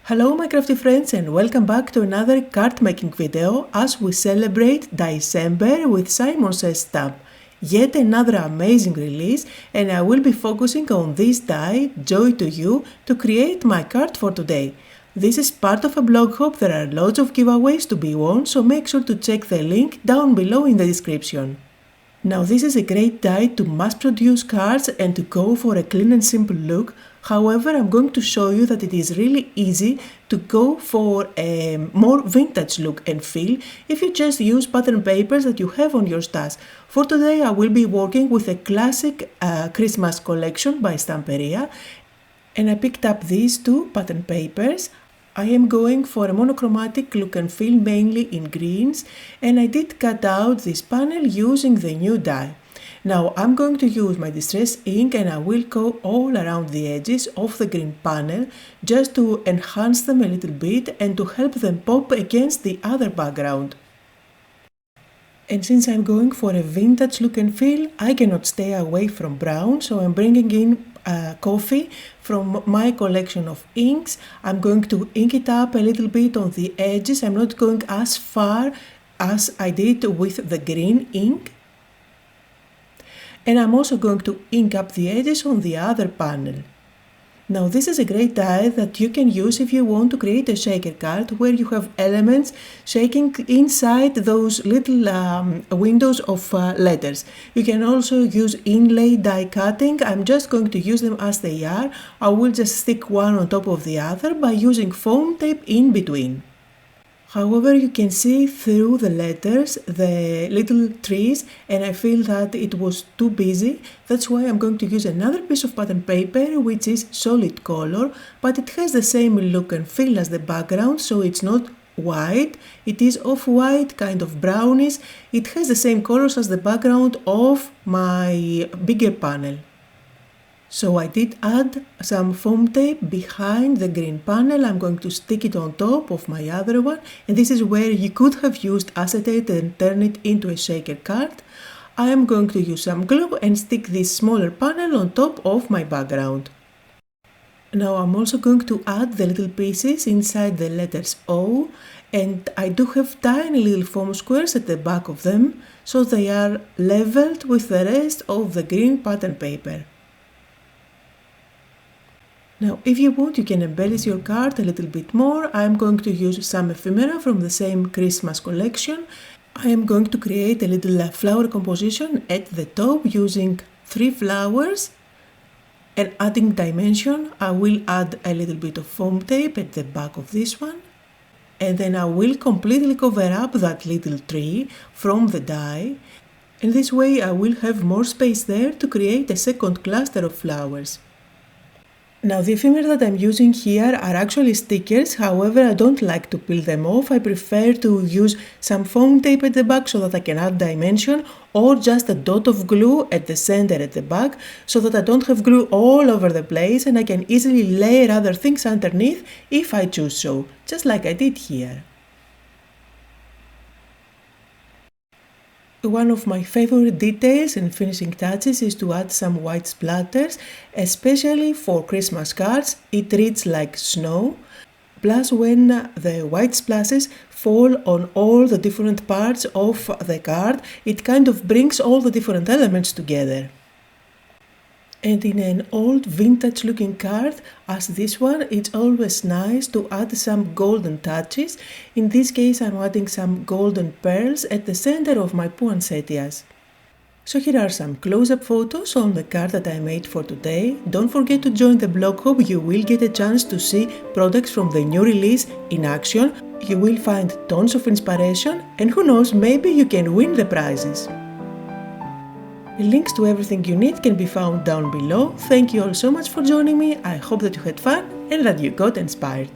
Hello my crafty friends and welcome back to another card making video as we celebrate DieCember with Simon Says Stamp. Yet another amazing release, and I will be focusing on this die, Joy to You, to create my card for today. This is part of a blog hop. There are lots of giveaways to be won, so make sure to check the link down below in the description. Now this is a great die to mass produce cards and to go for a clean and simple look. However, I'm going to show you that it is really easy to go for a more vintage look and feel if you just use pattern papers that you have on your stash. For today I will be working with a classic Christmas collection by Stamperia, and I picked up these two pattern papers. I am going for a monochromatic look and feel mainly in greens, and I did cut out this panel using the new die. Now I'm going to use my distress ink and I will go all around the edges of the green panel just to enhance them a little bit and to help them pop against the other background. And since I'm going for a vintage look and feel, I cannot stay away from brown, so I'm bringing in coffee from my collection of inks. I'm going to ink it up a little bit on the edges. I'm not going as far as I did with the green ink. And I'm also going to ink up the edges on the other panel. Now this is a great die that you can use if you want to create a shaker card where you have elements shaking inside those little windows of letters. You can also use inlay die cutting. I'm just going to use them as they are. I will just stick one on top of the other by using foam tape in between. However, you can see through the letters the little trees, and I feel that it was too busy. That's why I'm going to use another piece of pattern paper which is solid color, but it has the same look and feel as the background, so it's not white. It is off-white, kind of brownish. It has the same colors as the background of my bigger panel. So I did add some foam tape behind the green panel. I'm going to stick it on top of my other one, and this is where you could have used acetate and turn it into a shaker card. I am going to use some glue and stick this smaller panel on top of my background. Now I'm also going to add the little pieces inside the letters O, and I do have tiny little foam squares at the back of them, so they are leveled with the rest of the green pattern paper. Now, if you want, you can embellish your card a little bit more. I am going to use some ephemera from the same Christmas collection. I am going to create a little flower composition at the top using 3 flowers. And adding dimension, I will add a little bit of foam tape at the back of this one. And then I will completely cover up that little tree from the die. And this way I will have more space there to create a second cluster of flowers. Now the ephemera that I'm using here are actually stickers, however I don't like to peel them off. I prefer to use some foam tape at the back so that I can add dimension, or just a dot of glue at the center at the back so that I don't have glue all over the place and I can easily layer other things underneath if I choose so, just like I did here. One of my favorite details and finishing touches is to add some white splatters, especially for Christmas cards. It reads like snow. Plus, when the white splashes fall on all the different parts of the card, it kind of brings all the different elements together. And in an old vintage looking card as this one, it's always nice to add some golden touches. In this case I'm adding some golden pearls at the center of my poinsettias. So here are some close-up photos on the card that I made for today. Don't forget to join the blog hop. You will get a chance to see products from the new release in action. You will find tons of inspiration, and who knows, maybe you can win the prizes. Links to everything you need can be found down below. Thank you all so much for joining me. I hope that you had fun and that you got inspired.